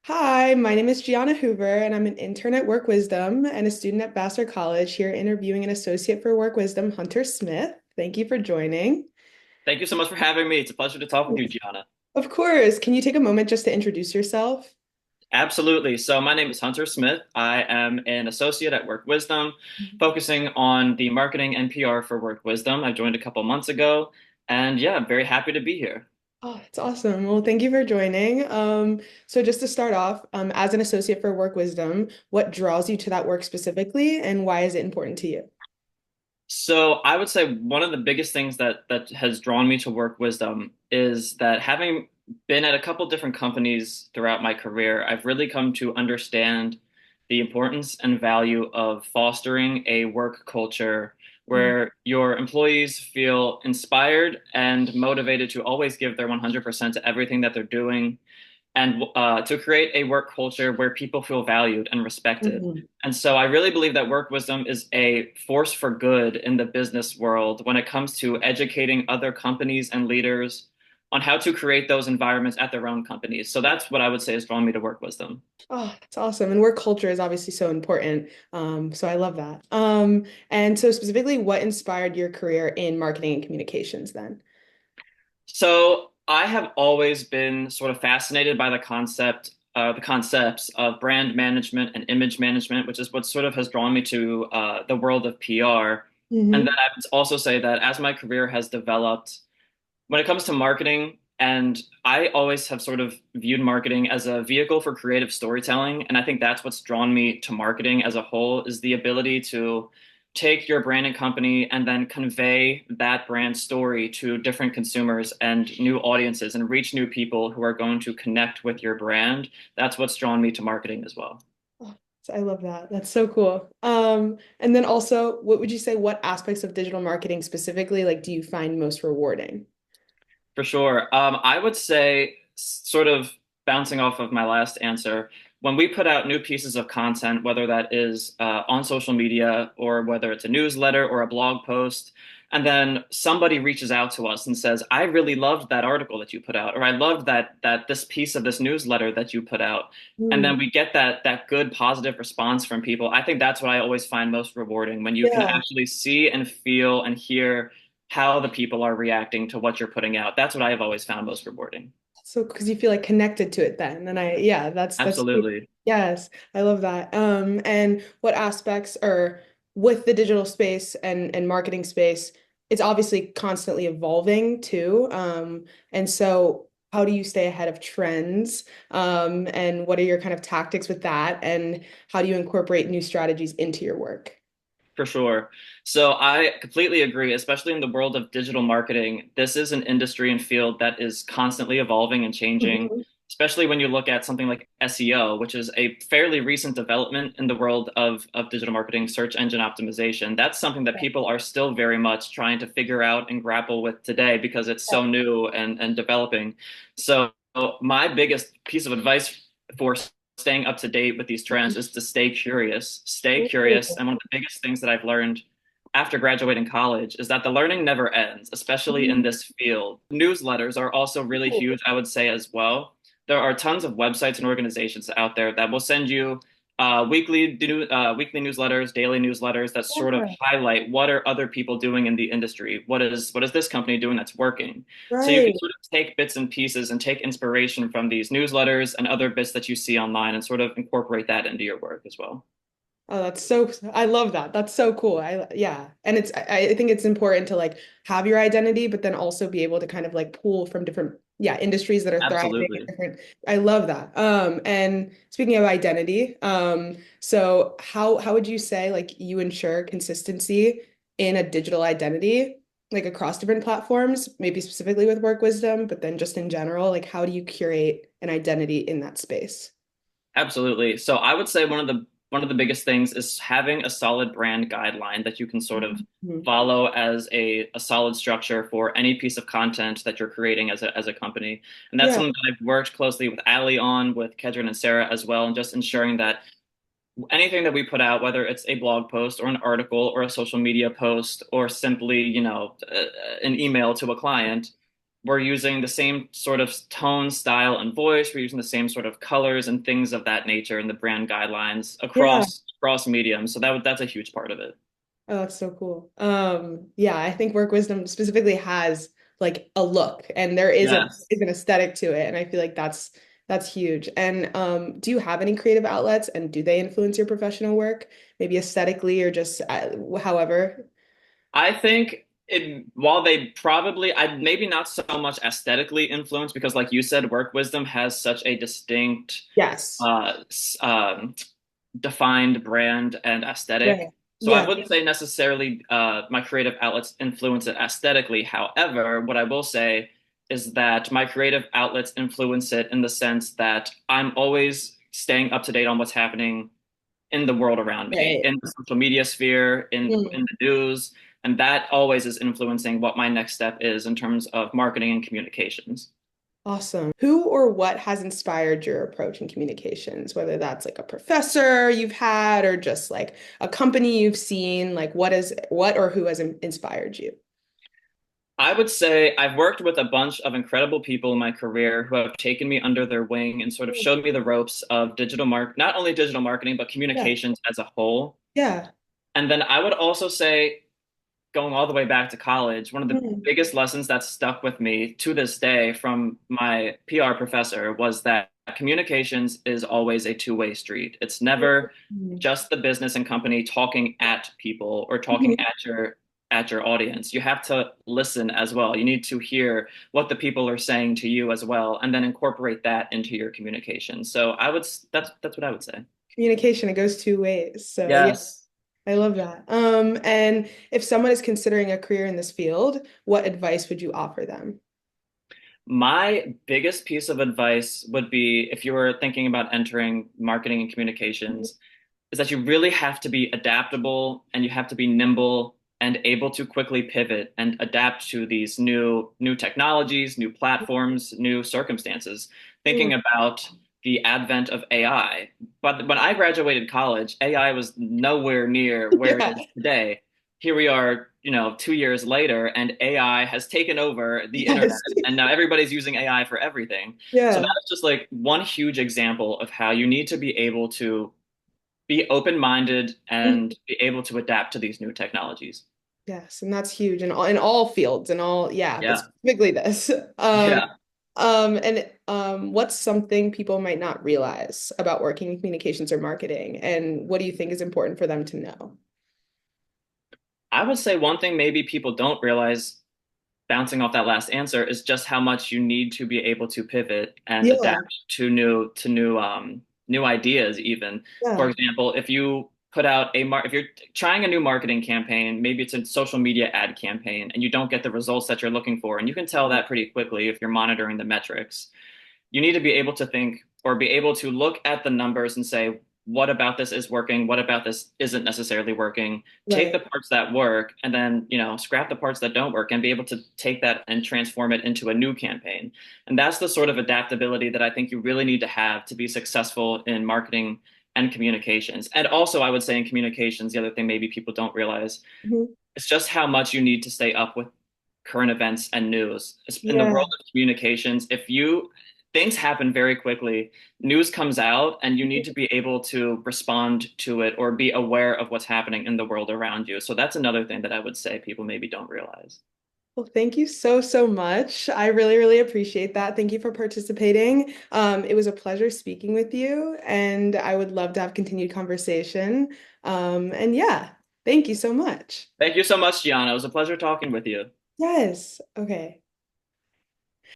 Hi, my name is Gianna Hoover, and I'm an intern at Work Wisdom and a student at Vassar College here interviewing an associate for Work Wisdom, Hunter Smith. Thank you for joining. Thank you so much for having me. It's a pleasure to talk with you, Gianna. Of course, can you take a moment just to introduce yourself? Absolutely. So my name is Hunter Smith. I am an associate at Work Wisdom, focusing on the marketing and PR for Work Wisdom. I joined a couple months ago, and yeah, I'm very happy to be here. Oh, that's awesome. Well, thank you for joining. So just to start off, as an associate for Work Wisdom, what draws you to that work specifically, and why is it important to you? So I would say one of the biggest things that has drawn me to Work Wisdom is that having been at a couple different companies throughout my career, I've really come to understand the importance and value of fostering a work culture Mm, where your employees feel inspired and motivated to always give their 100% to everything that they're doing and to create a work culture where people feel valued and respected. mhm. And so I really believe that work wisdom is a force for good in the business world when it comes to educating other companies and leaders on how to create those environments at their own companies. So that's what I would say has drawn me to work wisdom. Oh, that's awesome. And work culture is obviously so important. So I love that. And so specifically, what inspired your career in marketing and communications then? So I have always been sort of fascinated by the concepts of brand management and image management, which is what sort of has drawn me to the world of PR. And Hmm. then I would also say that as my career has developed, when it comes to marketing, and I always have sort of viewed marketing as a vehicle for creative storytelling. And I think that's what's drawn me to marketing as a whole is the ability to take your brand and company and then convey that brand story to different consumers and new audiences and reach new people who are going to connect with your brand. That's what's drawn me to marketing as well. Oh, I love that. That's so cool. And then also, what would you say, what aspects of digital marketing specifically, like, do you find most rewarding? For sure. I would say, sort of bouncing off of my last answer, when we put out new pieces of content, whether that is on social media or whether it's a newsletter or a blog post, and then somebody reaches out to us and says, "I really loved that article that you put out," or "I loved that this piece of this newsletter that you put out," and Mm, then we get that good positive response from people. I think that's what I always find most rewarding when you can yeah. actually see and feel and hear how the people are reacting to what you're putting out. That's what I have always found most rewarding. So, because you feel like connected to it then. And yeah, that's, Absolutely. yes, I love that. And what aspects or with the digital space and marketing space, it's obviously constantly evolving too. And so how do you stay ahead of trends? And what are your kind of tactics with that? And how do you incorporate new strategies into your work? For sure. So I completely agree, especially in the world of digital marketing. This is an industry and field that is constantly evolving and changing, Mhm. especially when you look at something like SEO, which is a fairly recent development in the world of digital marketing, search engine optimization. That's something that people are still very much trying to figure out and grapple with today because it's so new and developing. So my biggest piece of advice for staying up to date with these trends is to stay curious. Stay curious. And one of the biggest things that I've learned after graduating college is that the learning never ends, especially in this field. Newsletters are also really huge, I would say, as well. There are tons of websites and organizations out there that will send you weekly newsletters, daily newsletters that sort of Yeah, highlight what are other people doing in the industry. What is this company doing that's working? So you can right. sort of take bits and pieces and take inspiration from these newsletters and other bits that you see online and sort of incorporate that into your work as well. Oh, that's so, I love that. That's so cool. Yeah. And I think it's important to like have your identity, but then also be able to kind of like pull from different, yeah, industries that are thriving and Absolutely. different. I love that. And speaking of identity, so how would you say like you ensure consistency in a digital identity, like across different platforms, maybe specifically with Work Wisdom, but then just in general, like how do you curate an identity in that space? Absolutely. So I would say one of the biggest things is having a solid brand guideline that you can sort of Mhm. follow as a solid structure for any piece of content that you're creating as a company. And that's Yeah. something that I've worked closely with Ali on, with Kedron and Sarah as well, and just ensuring that anything that we put out, whether it's a blog post or an article or a social media post or simply, an email to a client, we're using the same sort of tone, style, and voice. We're using the same sort of colors and things of that nature in the brand guidelines Yeah. across mediums. So that's a huge part of it. Oh, that's so cool. Yeah, I think Work Wisdom specifically has like a look and there Yes. is an aesthetic to it. And I feel like that's huge. And do you have any creative outlets and do they influence your professional work? Maybe aesthetically or just however? I think while they probably, I maybe not so much aesthetically influenced because, like you said, work wisdom has such a distinct, Yes. uh, defined brand and Yeah. aesthetic. So I Yeah. wouldn't say necessarily my creative outlets influence it aesthetically. However, what I will say is that my creative outlets influence it in the sense that I'm always staying up to date on what's happening in the world around me, Right. in the social media sphere, in Mm, the news, and that always is influencing what my next step is in terms of marketing and communications. awesome. Who or what has inspired your approach in communications? Whether that's like a professor you've had or just like a company you've seen, like what or who has inspired you? I would say I've worked with a bunch of incredible people in my career who have taken me under their wing and sort of Mm, showed me the ropes of not only digital marketing, but yeah. communications as a whole. Yeah. And then I would also say going all the way back to college, one of the Mm, biggest lessons that stuck with me to this day from my PR professor was that communications is always a two-way street. It's never mm, just the business and company talking at people or talking mhm. at your audience. You have to listen as well. You need to hear what the people are saying to you as well, and then incorporate that into your communication. So that's what I would say. Communication, it goes two ways. So yeah, Yes. I love that. And if someone is considering a career in this field, what advice would you offer them? My biggest piece of advice would be if you were thinking about entering marketing and Mhm. communications, is that you really have to be adaptable and you have to be nimble and able to quickly pivot and adapt to these new technologies, new platforms, new circumstances. Mm, Thinking about the advent of AI. But when I graduated college, AI was nowhere near where it yeah. is today. Here we are, 2 years later, and AI has taken over the internet, Yes. and now everybody's using AI for everything. So Yeah. that is just like one huge example of how you need to be able to be open-minded Mhm. and be able to adapt to these new technologies. Yes, and that's huge in all fields and all, yeah, but Yeah. specifically this. Yeah. And what's something people might not realize about working in communications or marketing, and what do you think is important for them to know? I would say one thing maybe people don't realize, bouncing off that last answer, is just how much you need to be able to pivot and Yeah, adapt to new ideas even. For yeah, example, if you put out if you're trying a new marketing campaign, maybe it's a social media ad campaign and you don't get the results that you're looking for, and you can tell that pretty quickly if you're monitoring the metrics. You need to be able to think or be able to look at the numbers and say, what about this is working? What about this isn't necessarily working? Take right. the parts that work and then, scrap the parts that don't work and be able to take that and transform it into a new campaign. And that's the sort of adaptability that I think you really need to have to be successful in marketing and communications. And also, I would say in communications, the other thing maybe people don't realize Mhm. is just how much you need to stay up with current events and news. In the Yeah. world of communications, if you things happen very quickly, news comes out, and you need to be able to respond to it or be aware of what's happening in the world around you. So that's another thing that I would say people maybe don't realize. Well, thank you so, so much. I really, really appreciate that. Thank you for participating. It was a pleasure speaking with you, and I would love to have continued conversation. And yeah, thank you so much. Thank you so much, Gianna. It was a pleasure talking with you. Yes. Okay.